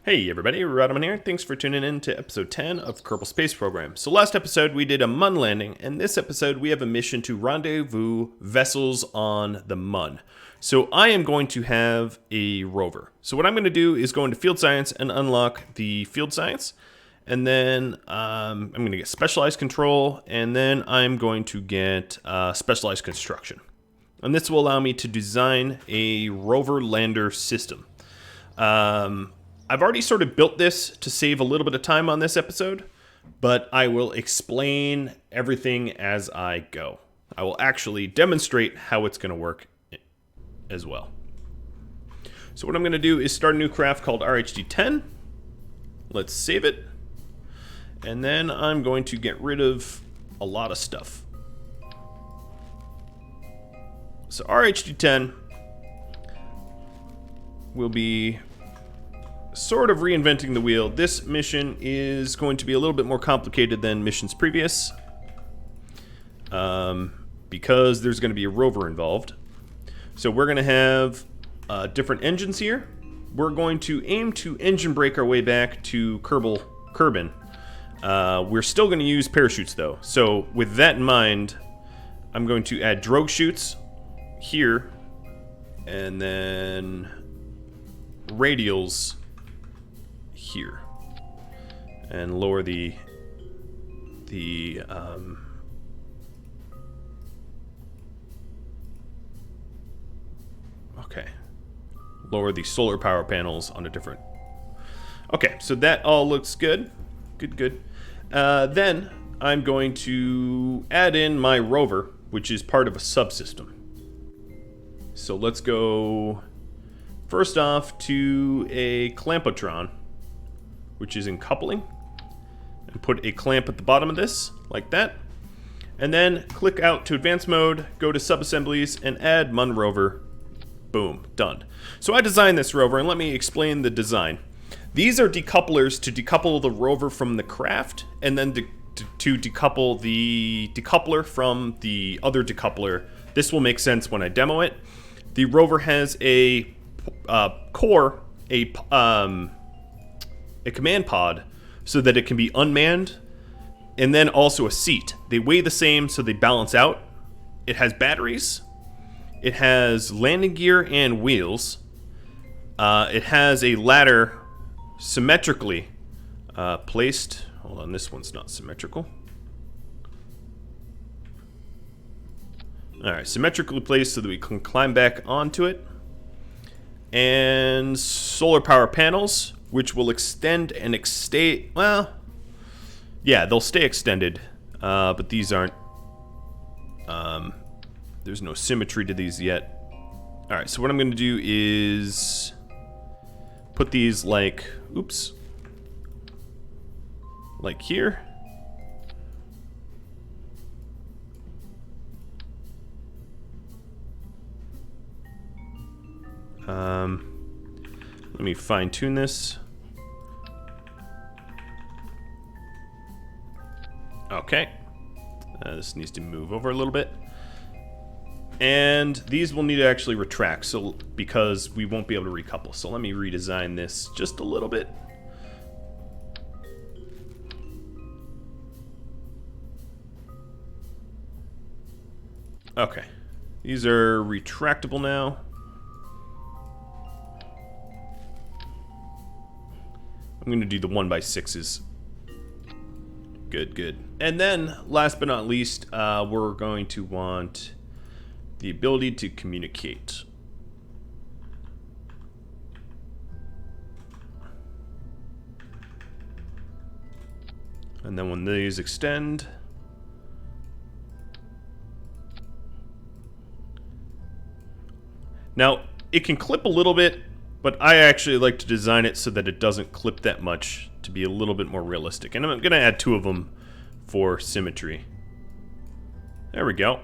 Hey everybody, Rhadamant here. Thanks for tuning in to episode 10 of Kerbal Space Program. So last episode we did a Mun landing, and this episode we have a mission to rendezvous vessels on the Mun. So I am going to have a rover. So what I'm going to do is go into field science and unlock the field science. And then I'm going to get specialized control, and then I'm going to get specialized construction. And this will allow me to design a rover lander system. I've already sort of built this to save a little bit of time on this episode, but I will explain everything as I go. I will actually demonstrate how it's going to work as well. So what I'm going to do is start a new craft called RHD-10. Let's save it. And then I'm going to get rid of a lot of stuff. So RHD-10 will be sort of reinventing the wheel. This mission is going to be a little bit more complicated than missions previous, because there's going to be a rover involved. So we're going to have different engines here. We're going to aim to engine brake our way back to Kerbin. We're still going to use parachutes though. So with that in mind, I'm going to add drogue chutes here, and then radials here, and lower the lower the solar power panels on a different. Okay, so that all looks good. Good. Then I'm going to add in my rover, which is part of a subsystem. So let's go first off to a clampotron, which is in coupling, and put a clamp at the bottom of this, like that. And then click out to advanced mode, go to subassemblies, and add Mun rover. Boom, done. So I designed this rover, and let me explain the design. These are decouplers to decouple the rover from the craft, and then to decouple the decoupler from the other decoupler. This will make sense when I demo it. The rover has a core, a command pod, so that it can be unmanned, and then also a seat. They weigh the same, so they balance out. It has batteries. It has landing gear and wheels. It has a ladder symmetrically placed. Hold on, this one's not symmetrical. Alright, symmetrically placed so that we can climb back onto it. And solar power panels, which will extend and well, yeah, they'll stay extended, but these aren't, there's no symmetry to these yet. Alright, so what I'm going to do is put these like here. Let me fine-tune this. Okay. This needs to move over a little bit. And these will need to actually retract, because we won't be able to recouple. So let me redesign this just a little bit. Okay. These are retractable now. I'm going to do the 1x6s. Good. And then, last but not least, we're going to want the ability to communicate. And then when these extend, now it can clip a little bit, but I actually like to design it so that it doesn't clip that much, to be a little bit more realistic. And I'm going to add 2 of them for symmetry. There we go.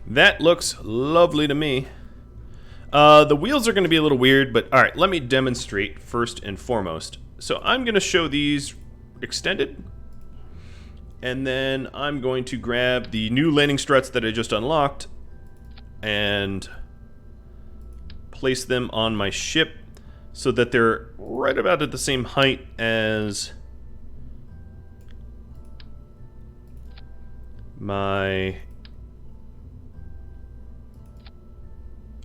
That looks lovely to me. The wheels are going to be a little weird, but alright, let me demonstrate first and foremost. So I'm going to show these extended, and then I'm going to grab the new landing struts that I just unlocked and place them on my ship so that they're right about at the same height as my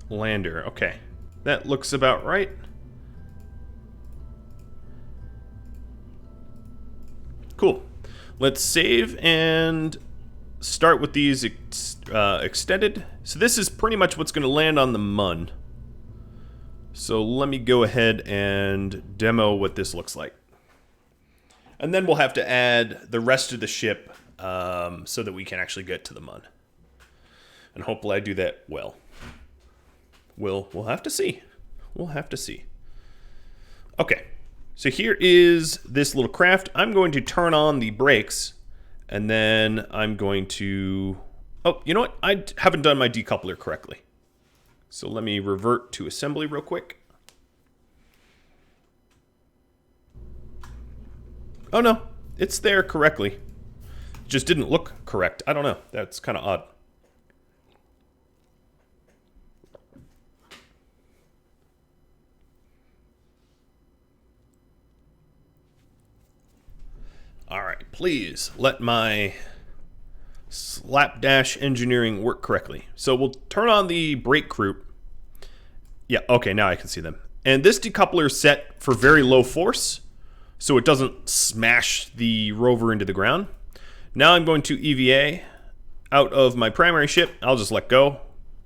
lander. Okay, that looks about right. Cool. Let's save and start with these extended. So this is pretty much what's going to land on the Mun. So let me go ahead and demo what this looks like. And then we'll have to add the rest of the ship so that we can actually get to the Mun. And hopefully I do that well. We'll have to see. We'll have to see. Okay, so here is this little craft. I'm going to turn on the brakes, and then I'm going to... Oh, you know what? I haven't done my decoupler correctly. So let me revert to assembly real quick. Oh no, it's there correctly. It just didn't look correct. I don't know. That's kind of odd. All right, please let my slapdash engineering work correctly. So we'll turn on the brake group. Yeah, okay, now I can see them. And this decoupler is set for very low force, so it doesn't smash the rover into the ground. Now I'm going to EVA out of my primary ship. I'll just let go.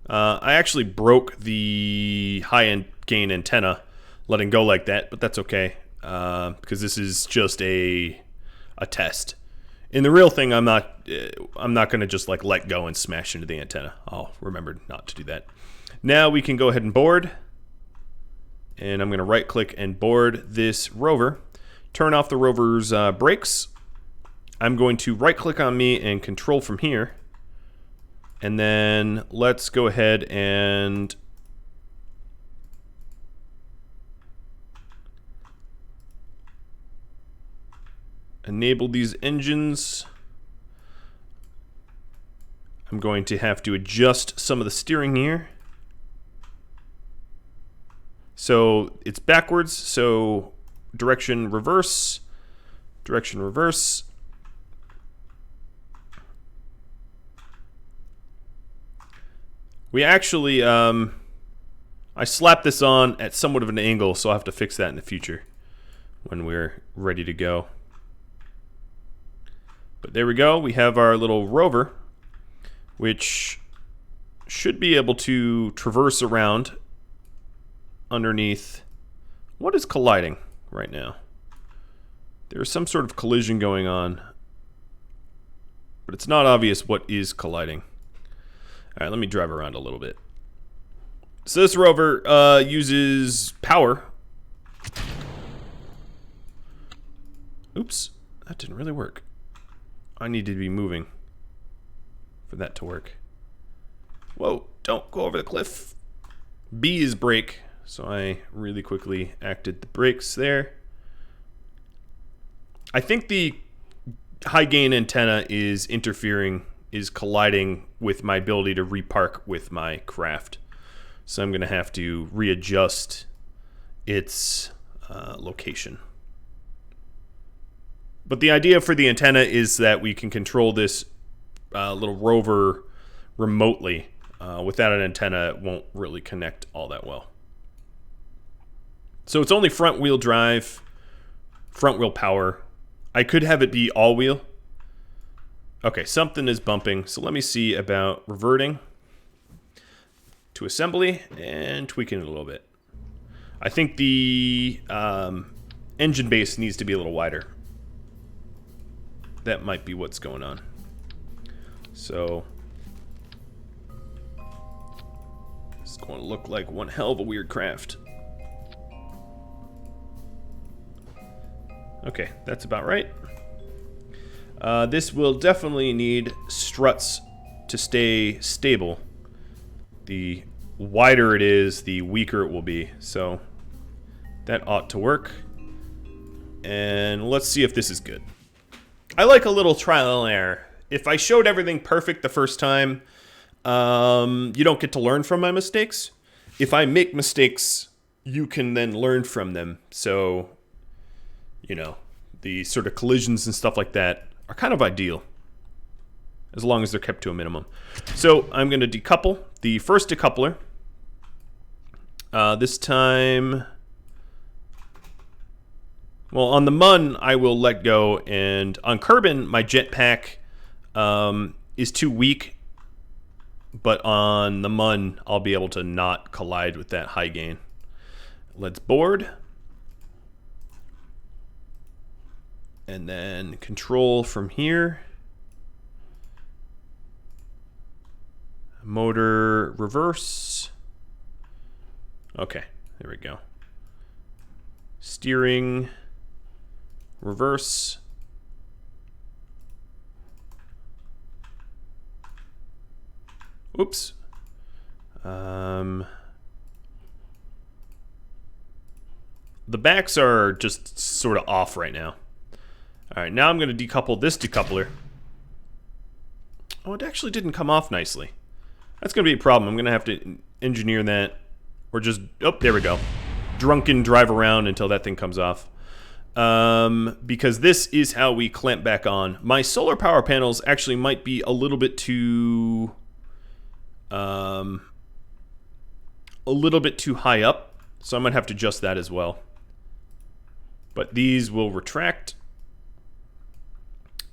I actually broke the high gain antenna letting go like that, but that's okay because this is just a test. In the real thing, I'm not going to just like let go and smash into the antenna. I'll remember not to do that. Now we can go ahead and board. And I'm going to right click and board this rover. Turn off the rover's brakes. I'm going to right click on me and control from here. And then let's go ahead and enable these engines. I'm going to have to adjust some of the steering here. So it's backwards, so direction reverse, direction reverse. We actually, I slapped this on at somewhat of an angle, so I'll have to fix that in the future when we're ready to go. But there we go, we have our little rover, which should be able to traverse around underneath. What is colliding right now? There's some sort of collision going on, but it's not obvious what is colliding. All right, let me drive around a little bit. So this rover uses power. Oops, that didn't really work. I need to be moving for that to work. Whoa, don't go over the cliff. B is brake. So I really quickly acted the brakes there. I think the high gain antenna is interfering, is colliding with my ability to repark with my craft. So I'm going to have to readjust its location. But the idea for the antenna is that we can control this little rover remotely. Without an antenna, it won't really connect all that well. So it's only front wheel drive, front wheel power. I could have it be all wheel. Okay, something is bumping. So let me see about reverting to assembly and tweaking it a little bit. I think the engine base needs to be a little wider. That might be what's going on. So it's going to look like one hell of a weird craft. Okay, that's about right. This will definitely need struts to stay stable. The wider it is, the weaker it will be. So that ought to work. And let's see if this is good. I like a little trial and error. If I showed everything perfect the first time, you don't get to learn from my mistakes. If I make mistakes you can then learn from them. So, you know, the sort of collisions and stuff like that are kind of ideal, as long as they're kept to a minimum. So I'm going to decouple the first decoupler. This time, well, on the Mun, I will let go, and on Kerbin, my jetpack is too weak, but on the Mun, I'll be able to not collide with that high gain. Let's board. And then control from here. Motor reverse. Okay, there we go. Steering reverse. Oops. The backs are just sort of off right now. All right, now I'm going to decouple this decoupler. Oh, it actually didn't come off nicely. That's going to be a problem. I'm going to have to engineer that. Or just, oh, there we go. Drunken drive around until that thing comes off. Because this is how we clamp back on. My solar power panels actually might be a little bit too... a little bit too high up. So I might have to adjust that as well. But these will retract.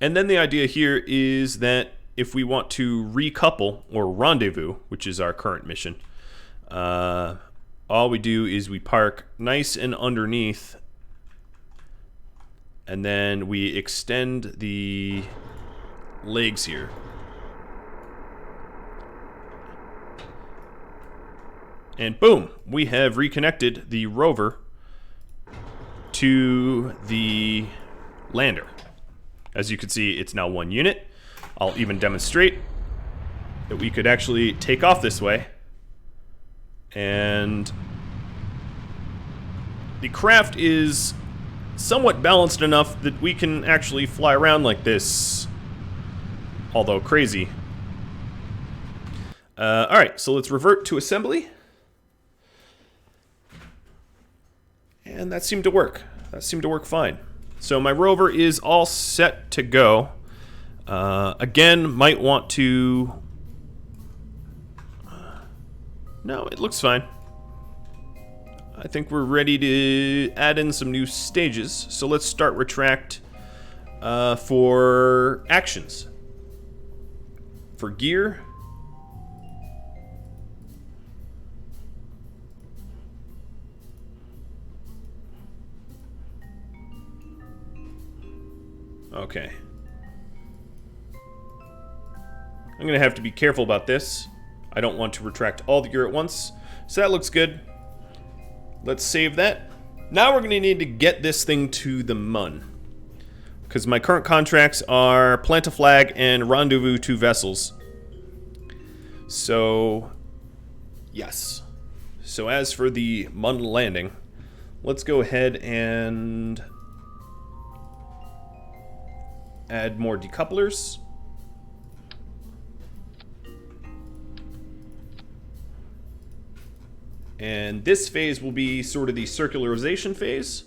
And then the idea here is that if we want to recouple or rendezvous, which is our current mission, all we do is we park nice and underneath, and then we extend the legs here. And boom, we have reconnected the rover to the lander. As you can see, it's now one unit. I'll even demonstrate that we could actually take off this way. And the craft is somewhat balanced enough that we can actually fly around like this, although crazy. Alright, so let's revert to assembly. And that seemed to work. That seemed to work fine. So my rover is all set to go. Again, might want to... No, it looks fine. I think we're ready to add in some new stages. So let's start retract for actions. For gear... Okay. I'm going to have to be careful about this. I don't want to retract all the gear at once. So that looks good. Let's save that. Now we're going to need to get this thing to the Mun. Because my current contracts are plant a flag and rendezvous 2 vessels. So, yes. So as for the Mun landing, let's go ahead and add more decouplers. And this phase will be sort of the circularization phase.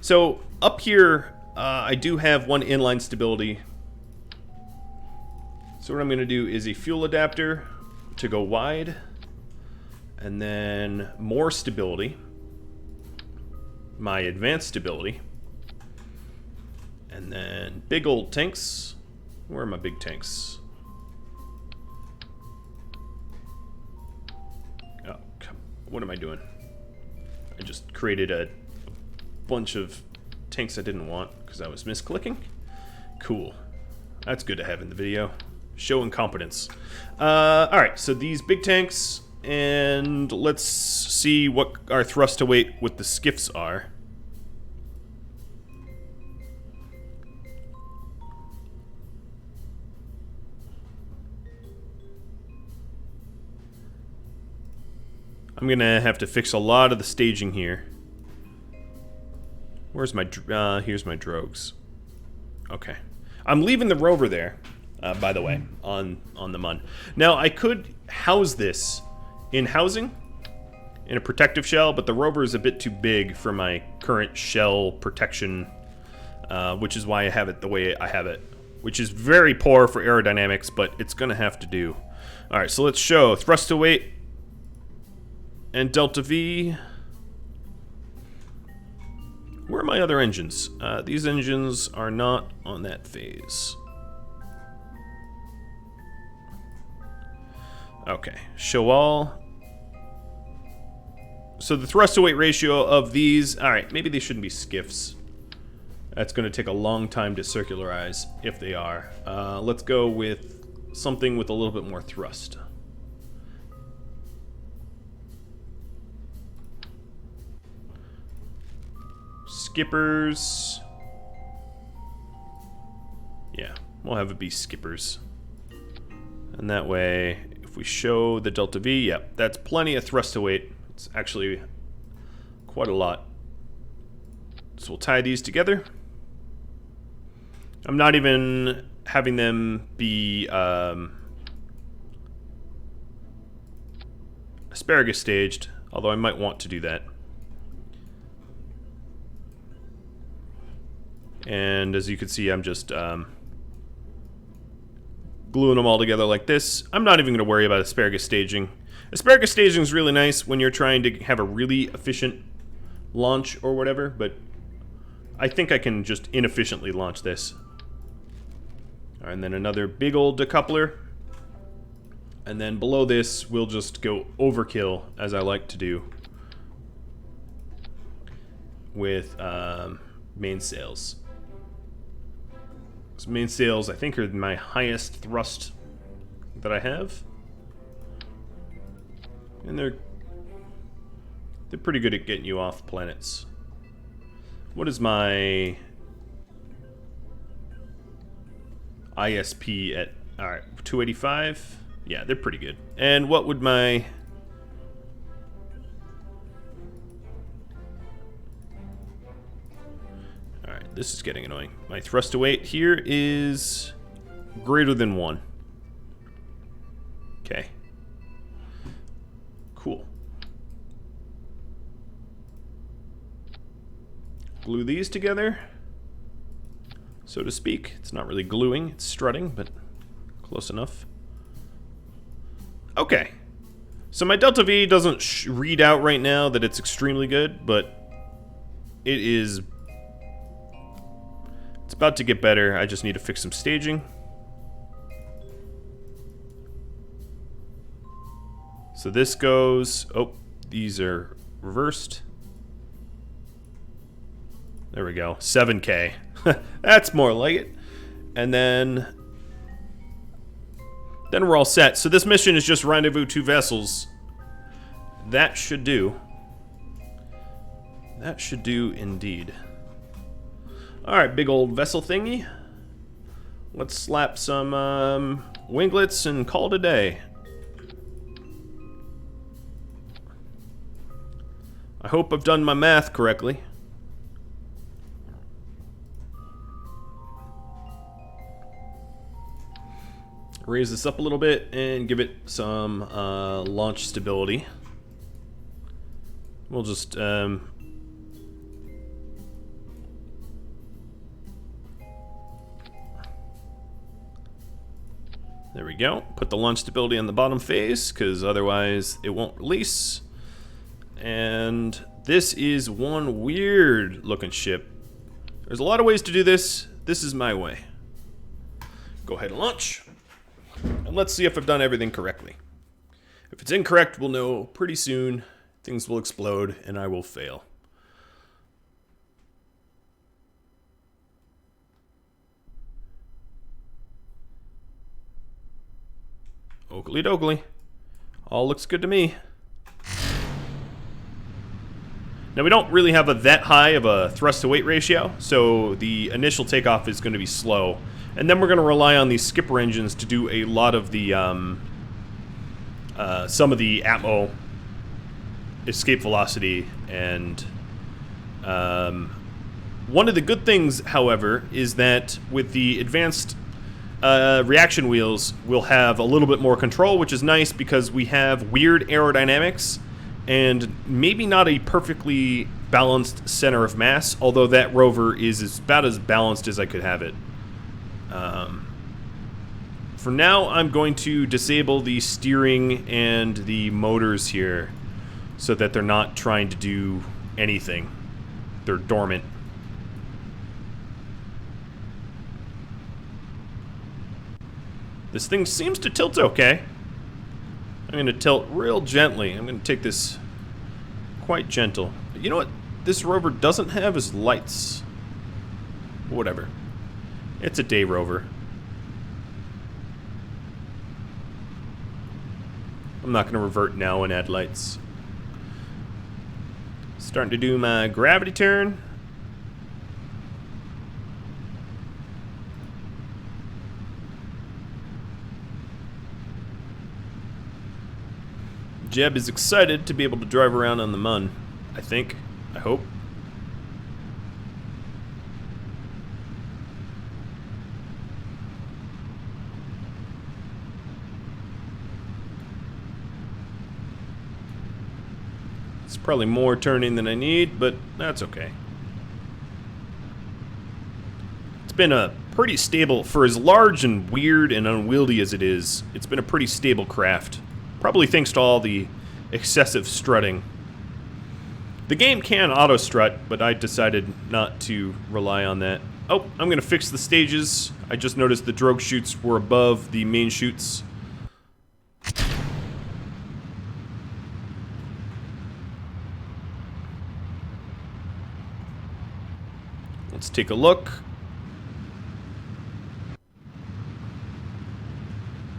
So up here, I do have one inline stability. So what I'm going to do is a fuel adapter to go wide. And then more stability. My advanced stability. And then big old tanks. Where are my big tanks? Oh, what am I doing? I just created a bunch of tanks I didn't want because I was misclicking. Cool. That's good to have in the video. Show incompetence. Alright, so these big tanks, and let's see what our thrust to weight with the skiffs are. I'm gonna have to fix a lot of the staging here. Where's my, here's my drogues. Okay. I'm leaving the rover there, by the way, on the Mun. Now, I could house this in housing in a protective shell, but the Rover is a bit too big for my current shell protection, which is why I have it the way I have it, which is very poor for aerodynamics, but it's going to have to do. All right, so let's show thrust to weight and delta V. Where are my other engines? These engines are not on that phase. Okay, show all. So the thrust to weight ratio of these, all right, maybe they shouldn't be skiffs. That's going to take a long time to circularize if they are. Let's go with something with a little bit more thrust. Skippers. Yeah, we'll have it be skippers. And that way, if we show the delta V, yeah, that's plenty of thrust to weight. It's actually quite a lot. So we'll tie these together. I'm not even having them be asparagus staged, although I might want to do that. And as you can see, I'm just gluing them all together like this. I'm not even going to worry about asparagus staging. Asparagus staging is really nice when you're trying to have a really efficient launch or whatever, but I think I can just inefficiently launch this. And then another big old decoupler. And then below this, we'll just go overkill, as I like to do, with mainsails. So mainsails, I think, are my highest thrust that I have. And they're pretty good at getting you off planets. What is my ISP at? Alright, 285? Yeah, they're pretty good. And what would my... Alright, this is getting annoying. My thrust to weight here is greater than 1. Okay. Cool. Glue these together, so to speak. It's not really gluing, it's strutting, but close enough. Okay. So my delta V doesn't read out right now that it's extremely good, but it is... It's about to get better. I just need to fix some staging. So this goes... Oh, these are reversed. There we go. 7K. That's more like it. And then we're all set. So this mission is just rendezvous 2 vessels. That should do. That should do indeed. Alright, big old vessel thingy. Let's slap some winglets and call it a day. I hope I've done my math correctly. Raise this up a little bit and give it some launch stability. We'll just there we go. Put the launch stability on the bottom face, because otherwise it won't release. And this is one weird looking ship. There's a lot of ways to do this. This is my way. Go ahead and launch. And let's see if I've done everything correctly. If it's incorrect, we'll know pretty soon. Things will explode and I will fail. Oakley dokley. All looks good to me. Now we don't really have that high of a thrust to weight ratio, so the initial takeoff is going to be slow. And then we're going to rely on these skipper engines to do a lot of the, some of the atmo, escape velocity, and one of the good things, however, is that with the advanced reaction wheels, we'll have a little bit more control, which is nice because we have weird aerodynamics, and maybe not a perfectly balanced center of mass, although that rover is about as balanced as I could have it. For now, I'm going to disable the steering and the motors here so that they're not trying to do anything. They're dormant. This thing seems to tilt okay. I'm going to tilt real gently. I'm going to take this quite gentle. You know what this rover doesn't have is lights. Whatever. It's a day rover. I'm not going to revert now and add lights. Starting to do my gravity turn. Jeb is excited to be able to drive around on the Mun, I think. I hope. It's probably more turning than I need, but that's okay. It's been a pretty stable, for as large and weird and unwieldy as it is, it's been a pretty stable craft. Probably thanks to all the excessive strutting. The game can auto-strut, but I decided not to rely on that. Oh, I'm going to fix the stages. I just noticed the drogue chutes were above the main chutes. Let's take a look.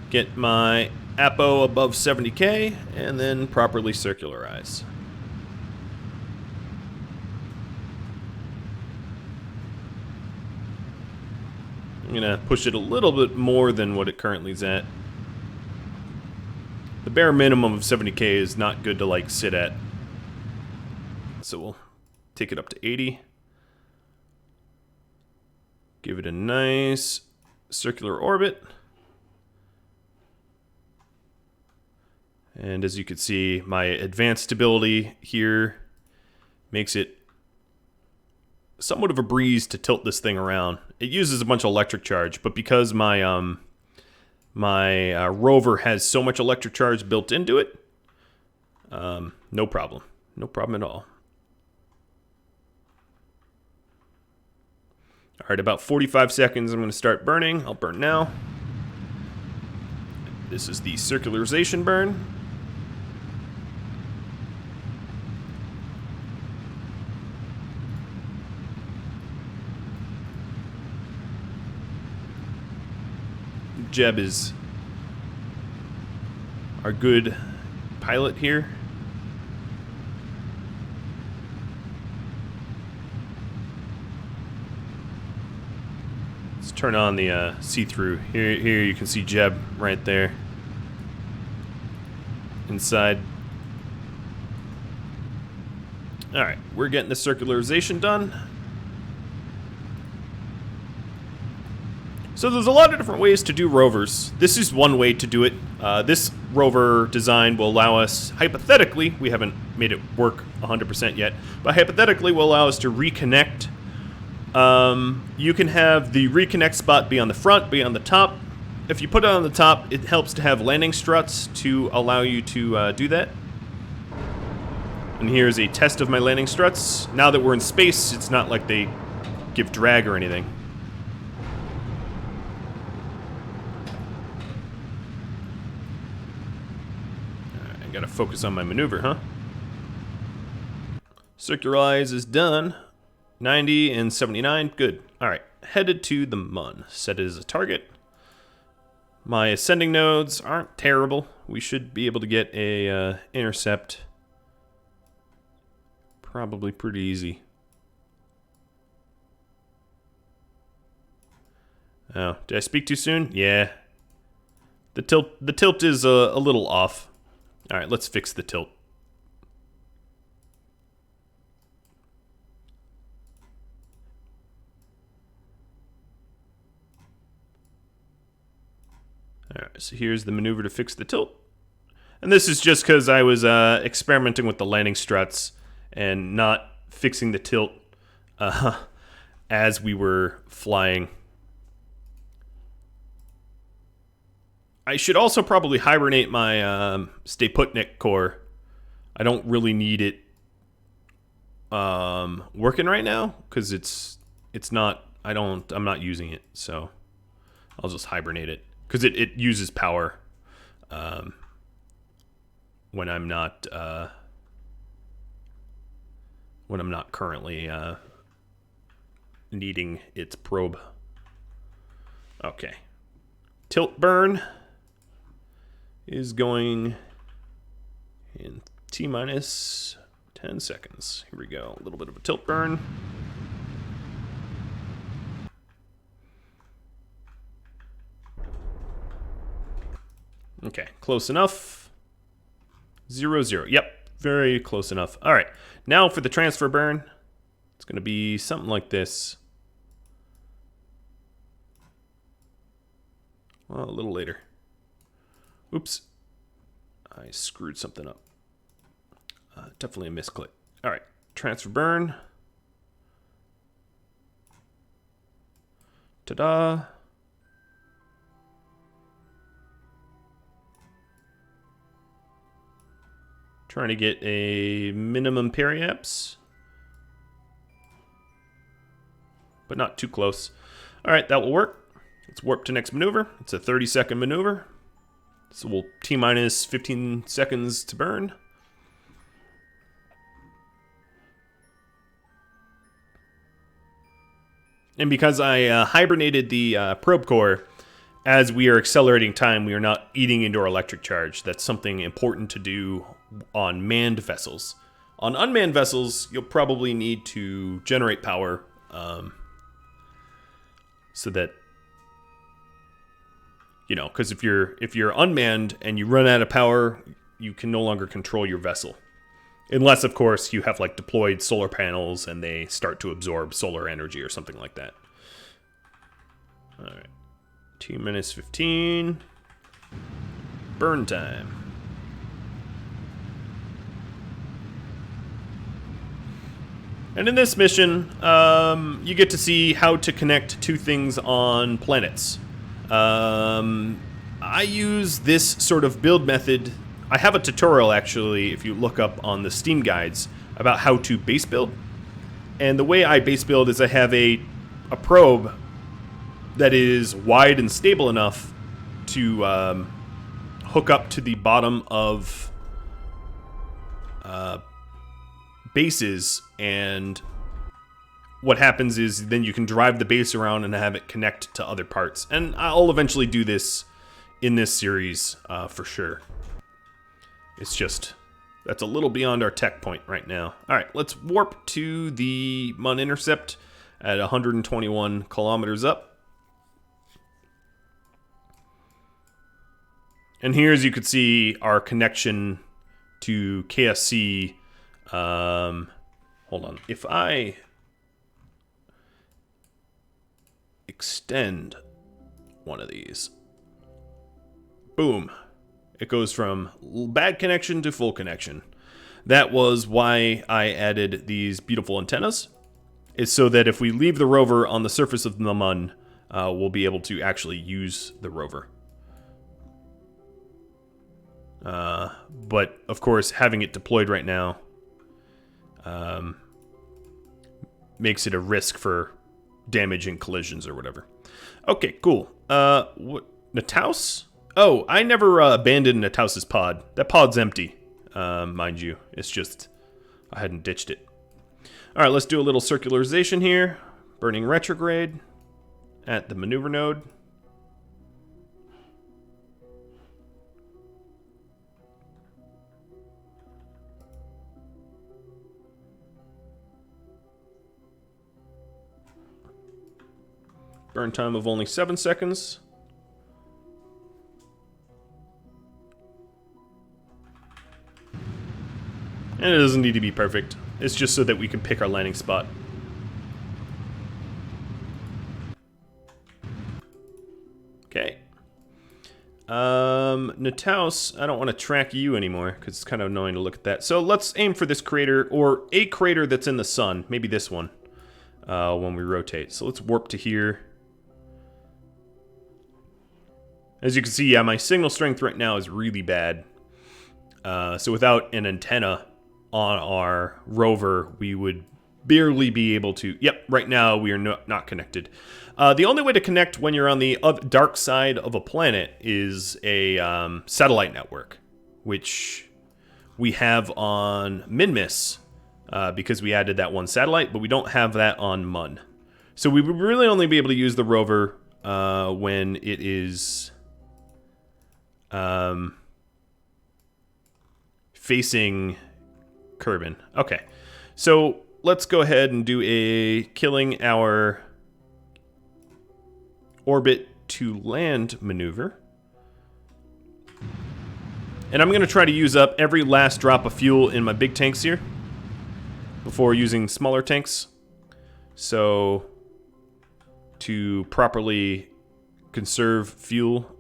Get my Apo above 70K, and then properly circularize. I'm gonna push it a little bit more than what it currently is at. The bare minimum of 70K is not good to like sit at. So we'll take it up to 80. Give it a nice circular orbit. And as you can see, my advanced stability here makes it somewhat of a breeze to tilt this thing around. It uses a bunch of electric charge, but because my rover has so much electric charge built into it, no problem. No problem at all. All right, about 45 seconds, I'm going to start burning. I'll burn now. This is the circularization burn. Jeb is our good pilot here. Let's turn on the see-through. Here you can see Jeb right there. Inside. Alright, we're getting the circularization done. So there's a lot of different ways to do rovers. This is one way to do it. This rover design will allow us, hypothetically, we haven't made it work 100% yet, but hypothetically will allow us to reconnect. You can have the reconnect spot be on the front, be on the top. If you put it on the top, it helps to have landing struts to allow you to do that. And here's a test of my landing struts. Now that we're in space, it's not like they give drag or anything. I gotta focus on my maneuver, huh? Circularize is done. 90 and 79, good. Alright, headed to the Mun. Set it as a target. My ascending nodes aren't terrible. We should be able to get a intercept. Probably pretty easy. Oh, did I speak too soon? Yeah. The tilt is a little off. Alright, let's fix the tilt. Alright, so here's the maneuver to fix the tilt. And this is just because I was experimenting with the landing struts and not fixing the tilt as we were flying. I should also probably hibernate my Stay Putnik core. I don't really need it working right now because it's not. I'm not using it, so I'll just hibernate it because it uses power when I'm not currently needing its probe. Okay, tilt burn is going in T-minus 10 seconds. Here we go. A little bit of a tilt burn. Okay, close enough. 0, 0. Yep, very close enough. All right, now for the transfer burn. It's going to be something like this. Well, a little later. Oops. I screwed something up. Definitely a misclick. All right, transfer burn. Ta-da. Trying to get a minimum periaps, but not too close. All right, that will work. Let's warp to next maneuver. It's a 30-second maneuver. So we'll T-minus 15 seconds to burn. And because I hibernated the probe core, as we are accelerating time, we are not eating into our electric charge. That's something important to do on manned vessels. On unmanned vessels, you'll probably need to generate power so that, you know, because if you're unmanned and you run out of power, you can no longer control your vessel. Unless, of course, you have like deployed solar panels and they start to absorb solar energy or something like that. All right. T-minus 15. Burn time. And in this mission, you get to see how to connect two things on planets. I use this sort of build method. I have a tutorial, actually, if you look up on the Steam guides, about how to base build. And the way I base build is I have a probe that is wide and stable enough to hook up to the bottom of bases, and what happens is then you can drive the base around and have it connect to other parts. And I'll eventually do this in this series for sure. It's just, that's a little beyond our tech point right now. All right, let's warp to the Mun intercept at 121 kilometers up. And here, as you can see, our connection to KSC. Hold on. If I extend one of these, boom, it goes from bad connection to full connection. That was why I added these beautiful antennas, is so that if we leave the rover on the surface of the Mun, we'll be able to actually use the rover. But of course, having it deployed right now makes it a risk for damage and collisions or whatever. Okay, cool. What, Nataus? Oh, I never abandoned Nataus's pod. That pod's empty, mind you. It's just I hadn't ditched it. All right, let's do a little circularization here. Burning retrograde at the maneuver node. Burn time of only 7 seconds. And it doesn't need to be perfect. It's just so that we can pick our landing spot. Okay. Nataus, I don't want to track you anymore because it's kind of annoying to look at that. So let's aim for this crater, or a crater that's in the sun. Maybe this one, when we rotate. So let's warp to here. As you can see, yeah, my signal strength right now is really bad. So without an antenna on our rover, we would barely be able to... Yep, right now we are not connected. The only way to connect when you're on the dark side of a planet is a satellite network, which we have on Minmus, because we added that one satellite, but we don't have that on Mun. So we would really only be able to use the rover when it is... facing Kerbin. Okay, so let's go ahead and do a killing our orbit to land maneuver. And I'm going to try to use up every last drop of fuel in my big tanks here before using smaller tanks. So to properly conserve fuel.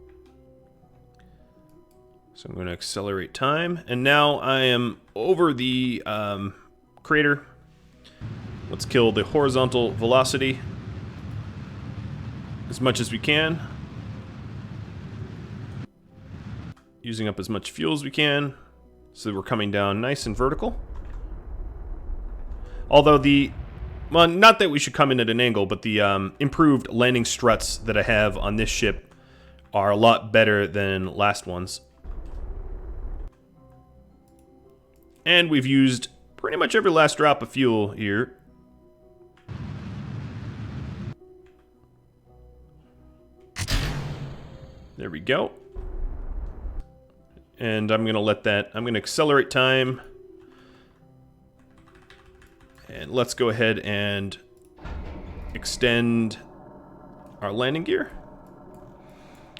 So I'm going to accelerate time. And now I am over the crater. Let's kill the horizontal velocity as much as we can. Using up as much fuel as we can. So we're coming down nice and vertical. Although the... Well, not that we should come in at an angle, but the improved landing struts that I have on this ship are a lot better than last ones. And we've used pretty much every last drop of fuel here. There we go. And I'm going to let that... I'm going to accelerate time. And let's go ahead and extend our landing gear.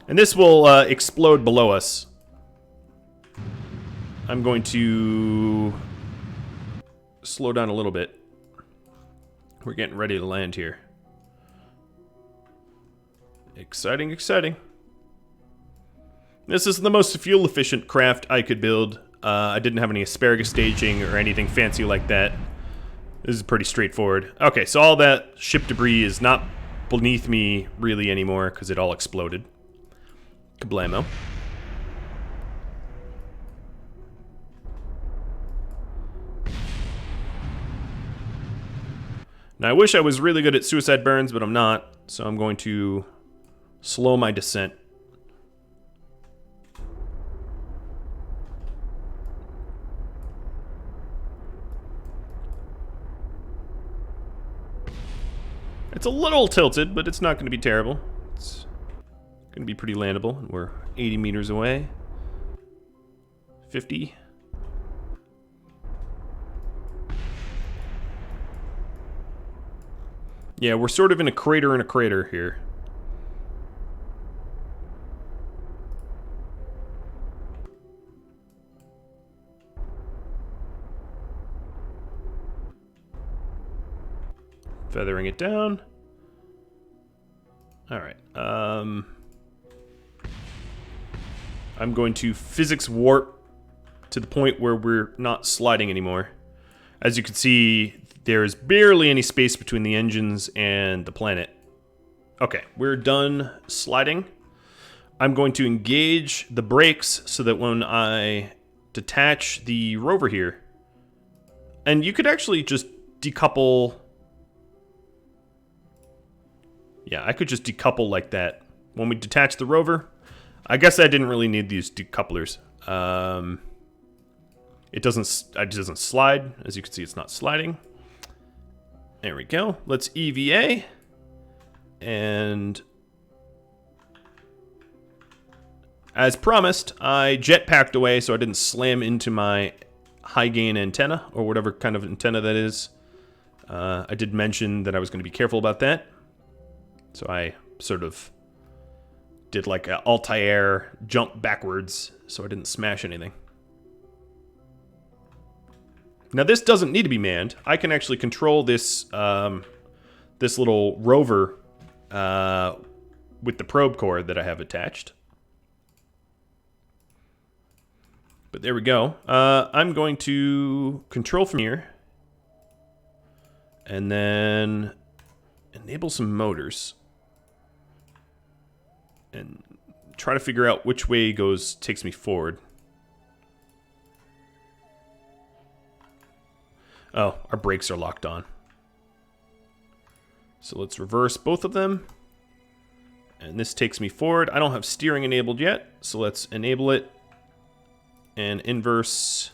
And this will explode below us. I'm going to slow down a little bit. We're getting ready to land here. Exciting, exciting. This is the most fuel-efficient craft I could build. I didn't have any asparagus staging or anything fancy like that. This is pretty straightforward. Okay, so all that ship debris is not beneath me really anymore because it all exploded. Kablamo. Now, I wish I was really good at suicide burns, but I'm not, so I'm going to slow my descent. It's a little tilted, but it's not going to be terrible. It's going to be pretty landable. We're 80 meters away. 50. Yeah, we're sort of in a crater here. Feathering it down. Alright, I'm going to physics warp to the point where we're not sliding anymore. As you can see, there is barely any space between the engines and the planet. Okay, we're done sliding. I'm going to engage the brakes so that when I detach the rover here, and you could actually just decouple. Yeah, I could just decouple like that. When we detach the rover, I guess I didn't really need these decouplers. It doesn't slide. As you can see, it's not sliding. There we go. Let's EVA. And as promised, I jetpacked away so I didn't slam into my high gain antenna, or whatever kind of antenna that is. I did mention that I was going to be careful about that. So I sort of did like an Altair jump backwards so I didn't smash anything. Now this doesn't need to be manned. I can actually control this this little rover with the probe core that I have attached. But there we go. I'm going to control from here. And then enable some motors. And try to figure out which way takes me forward. Oh, our brakes are locked on. So let's reverse both of them. And this takes me forward. I don't have steering enabled yet, so let's enable it. And inverse.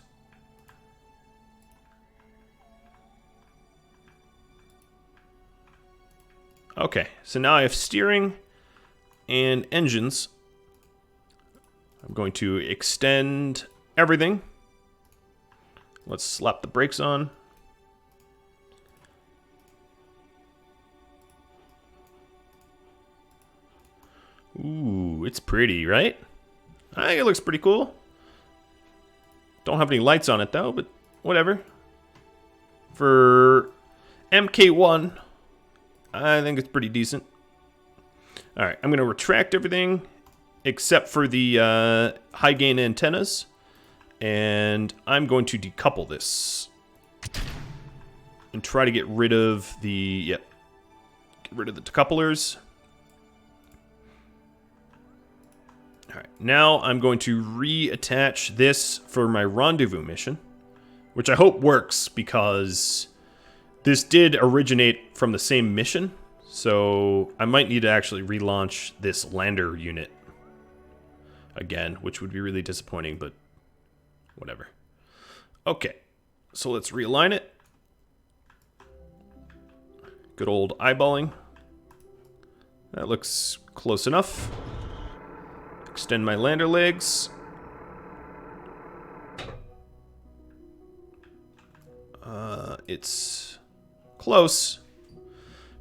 Okay, so now I have steering and engines. I'm going to extend everything. Let's slap the brakes on. Ooh, it's pretty, right? I think it looks pretty cool. Don't have any lights on it though, but whatever. For MK1, I think it's pretty decent. Alright, I'm going to retract everything except for the high gain antennas. And I'm going to decouple this. And try to get rid of the... Yep. Get rid of the decouplers. Alright, now I'm going to reattach this for my rendezvous mission. Which I hope works, because this did originate from the same mission. So I might need to actually relaunch this lander unit again, which would be really disappointing, but whatever. Okay, so let's realign it. Good old eyeballing. That looks close enough. Extend my lander legs. It's close,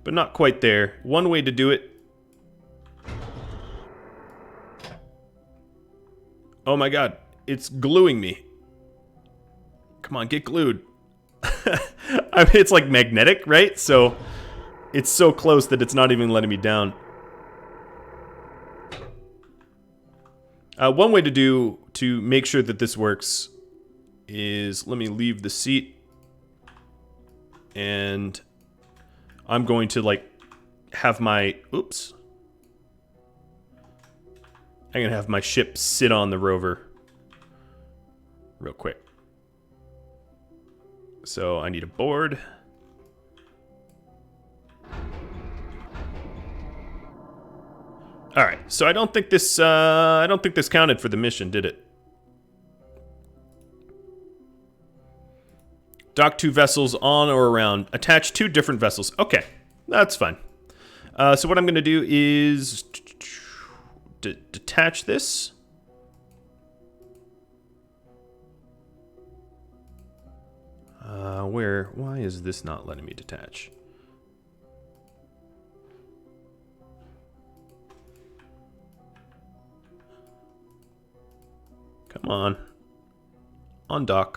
but not quite there. One way to do it. Oh my god, it's gluing me. Come on, get glued. I mean, it's like magnetic, right? So it's so close that it's not even letting me down. One way to make sure that this works is, let me leave the seat. And I'm going to, like, have my... Oops. I'm going to have my ship sit on the rover. Real quick. So I need a board. All right. So I don't think this counted for the mission, did it? Dock 2 vessels on or around. Attach 2 different vessels. Okay, that's fine. So what I'm going to do is detach this. Why is this not letting me detach? Come on. Undock.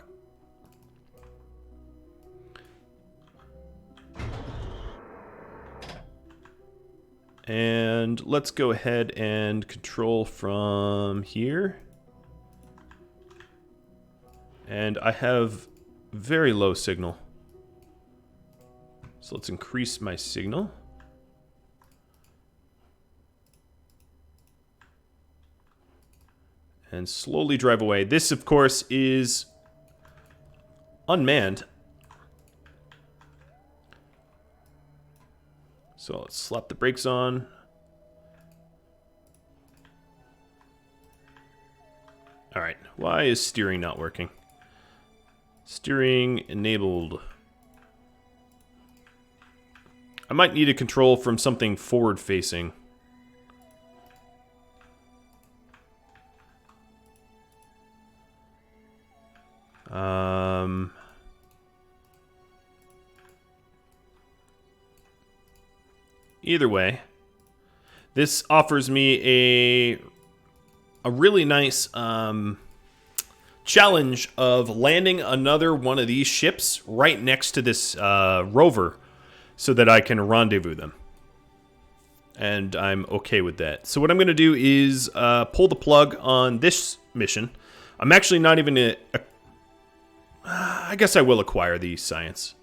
And let's go ahead and control from here. And I have very low signal. So let's increase my signal. And slowly drive away. This, of course, is unmanned. So let's slap the brakes on. All right, why is steering not working? Steering enabled. I might need a control from something forward facing. Either way, this offers me a really nice challenge of landing another one of these ships right next to this rover so that I can rendezvous them. And I'm okay with that. So what I'm going to do is pull the plug on this mission. I'm actually not even I guess I will acquire the science.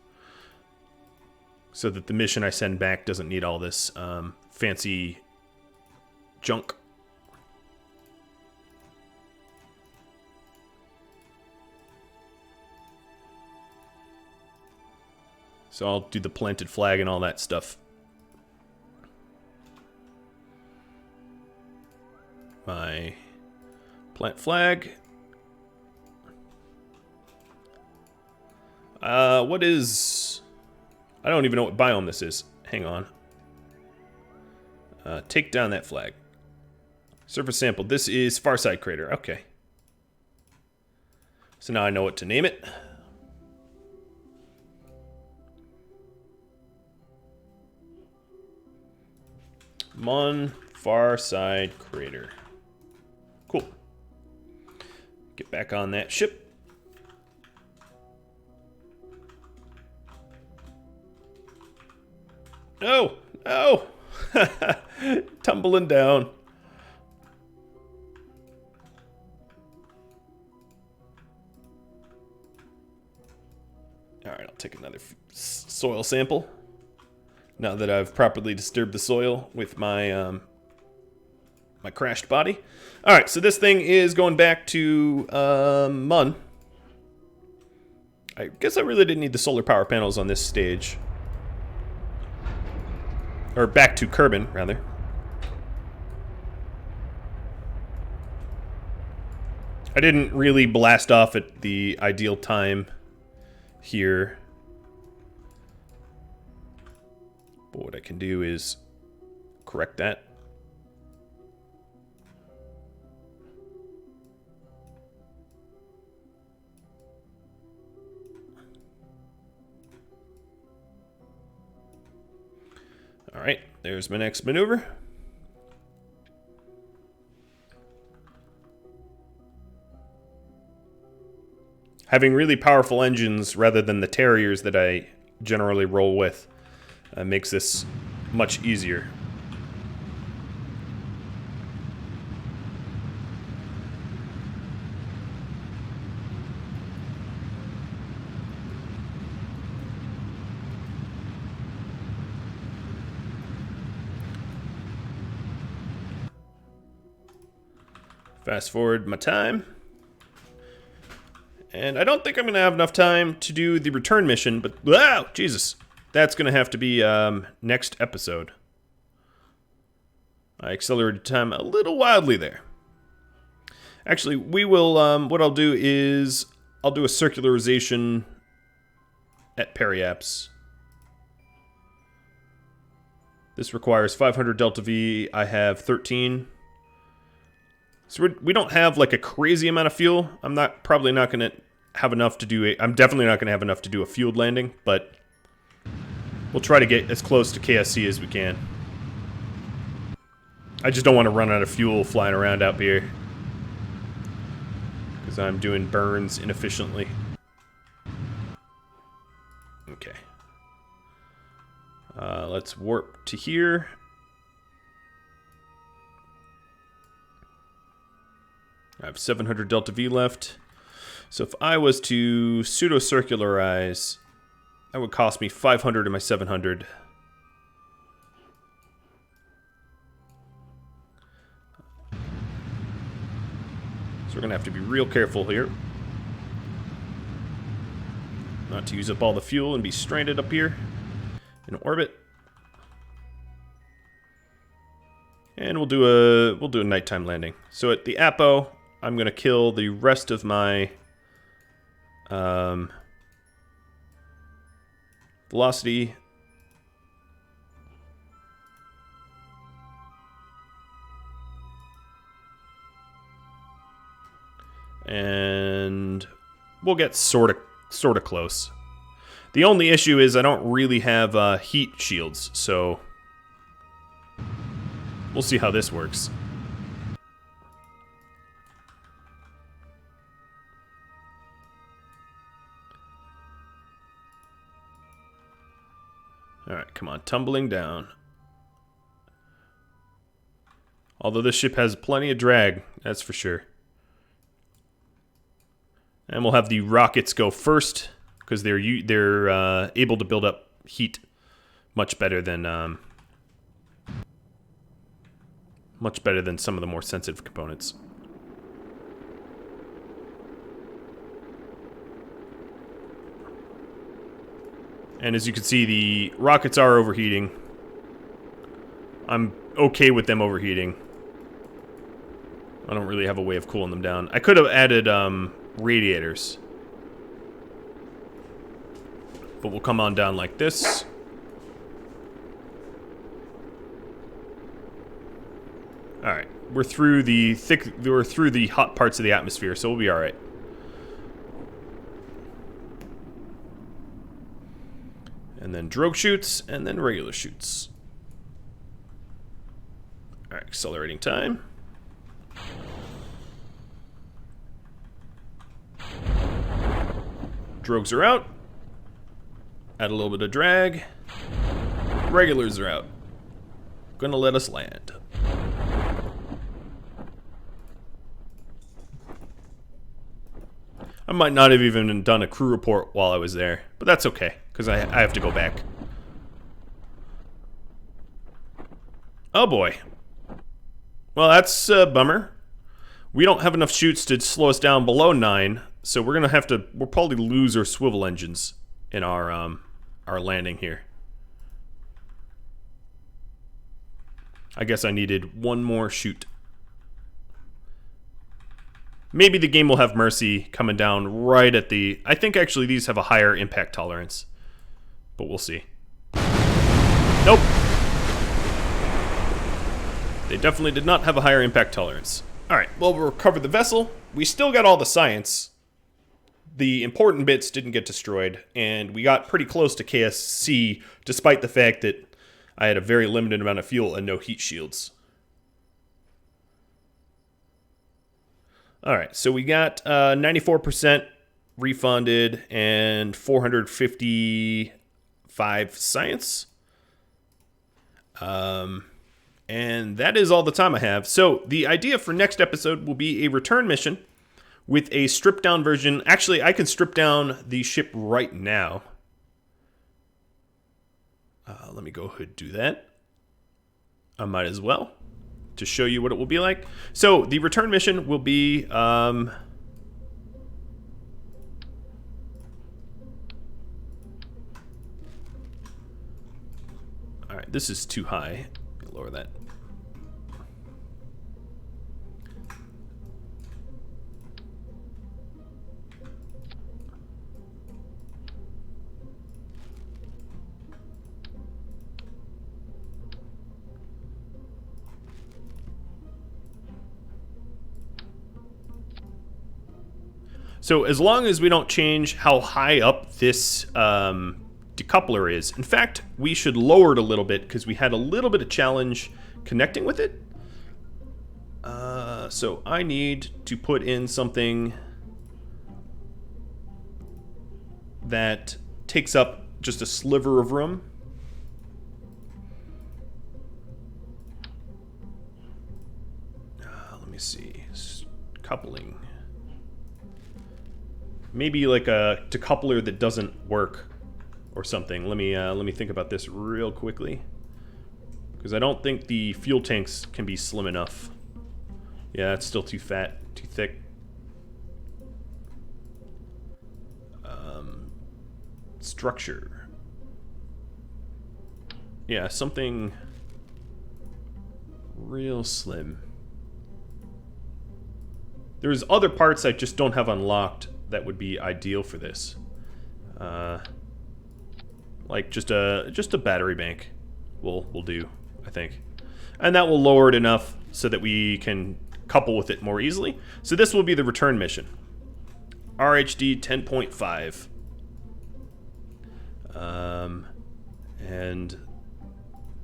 So that the mission I send back doesn't need all this fancy junk. So I'll do the planted flag and all that stuff. My plant flag. What is... I don't even know what biome this is. Hang on. Take down that flag. Surface sample. This is Farside Crater. Okay. So now I know what to name it. Mon Farside Crater. Cool. Get back on that ship. No! No! Tumbling down. Alright, I'll take another soil sample. Now that I've properly disturbed the soil with my my crashed body. Alright, so this thing is going back to Mun. I guess I really didn't need the solar power panels on this stage. Or back to Kerbin, rather. I didn't really blast off at the ideal time here. But what I can do is correct that. Alright, there's my next maneuver. Having really powerful engines rather than the Terriers that I generally roll with makes this much easier. Fast forward my time. And I don't think I'm going to have enough time to do the return mission, but... Wow! Jesus! That's going to have to be next episode. I accelerated time a little wildly there. Actually, we will... what I'll do is... I'll do a circularization at Periaps. This requires 500 Delta V. I have 13. So we don't have like a crazy amount of fuel. I'm probably not going to have enough to do I'm definitely not going to have enough to do a fueled landing, but we'll try to get as close to KSC as we can. I just don't want to run out of fuel flying around out here, because I'm doing burns inefficiently. Okay. Let's warp to here. I have 700 Delta V left. So if I was to pseudo-circularize, that would cost me 500 of my 700. So we're going to have to be real careful here. Not to use up all the fuel and be stranded up here in orbit. And we'll do a nighttime landing. So at the Apo, I'm going to kill the rest of my velocity. And we'll get sort of close. The only issue is I don't really have heat shields, so we'll see how this works. Alright, come on, tumbling down. Although this ship has plenty of drag, that's for sure. And we'll have the rockets go first because they're able to build up heat much better than some of the more sensitive components. And as you can see, the rockets are overheating. I'm okay with them overheating. I don't really have a way of cooling them down. I could have added radiators. But we'll come on down like this. Alright. We're through the hot parts of the atmosphere, so we'll be alright. And then drogue chutes, and then regular chutes. Alright, accelerating time. Drogues are out. Add a little bit of drag. Regulars are out. Gonna let us land. I might not have even done a crew report while I was there, but that's okay, because I have to go back. Oh boy. Well, that's a bummer. We don't have enough chutes to slow us down below 9, so we'll probably lose our swivel engines in our landing here. I guess I needed one more chute. Maybe the game will have mercy coming down right at the... I think actually these have a higher impact tolerance. But we'll see. Nope. They definitely did not have a higher impact tolerance. Alright, well, we'll recover the vessel. We still got all the science. The important bits didn't get destroyed. And we got pretty close to KSC, despite the fact that I had a very limited amount of fuel and no heat shields. Alright, so we got 94% refunded and 455 science. And that is all the time I have. So the idea for next episode will be a return mission with a stripped down version. Actually, I can strip down the ship right now. Let me go ahead and do that. I might as well, to show you what it will be like. So the return mission will be alright, this is too high. Lower that. So as long as we don't change how high up this decoupler is. In fact, we should lower it a little bit because we had a little bit of challenge connecting with it. So I need to put in something that takes up just a sliver of room. Let me see. Coupling. Maybe like a decoupler that doesn't work or something. Let me think about this real quickly, because I don't think the fuel tanks can be slim enough. Yeah, it's still too fat, too thick. Structure. Yeah, something real slim. There's other parts I just don't have unlocked that would be ideal for this. Like just a battery bank will do, I think. And that will lower it enough so that we can couple with it more easily. So this will be the return mission. RHD 10.5. And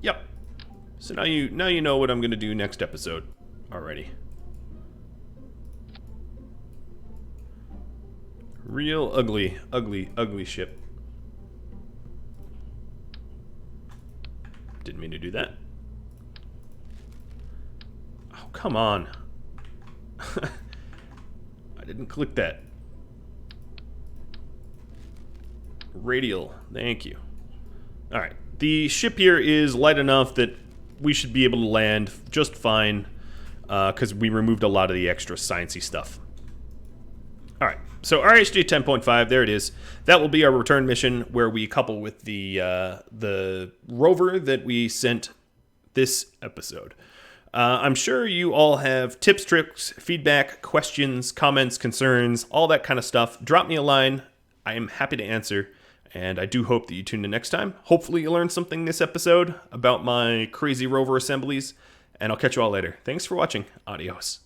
yep. So now you know what I'm gonna do next episode already. Real ugly, ugly, ugly ship. Didn't mean to do that. Oh, come on. I didn't click that. Radial. Thank you. All right. The ship here is light enough that we should be able to land just fine because we removed a lot of the extra sciencey stuff. All right. So RHD 10.5, there it is. That will be our return mission where we couple with the rover that we sent this episode. I'm sure you all have tips, tricks, feedback, questions, comments, concerns, all that kind of stuff. Drop me a line. I am happy to answer, and I do hope that you tune in next time. Hopefully you learned something this episode about my crazy rover assemblies, and I'll catch you all later. Thanks for watching. Adios.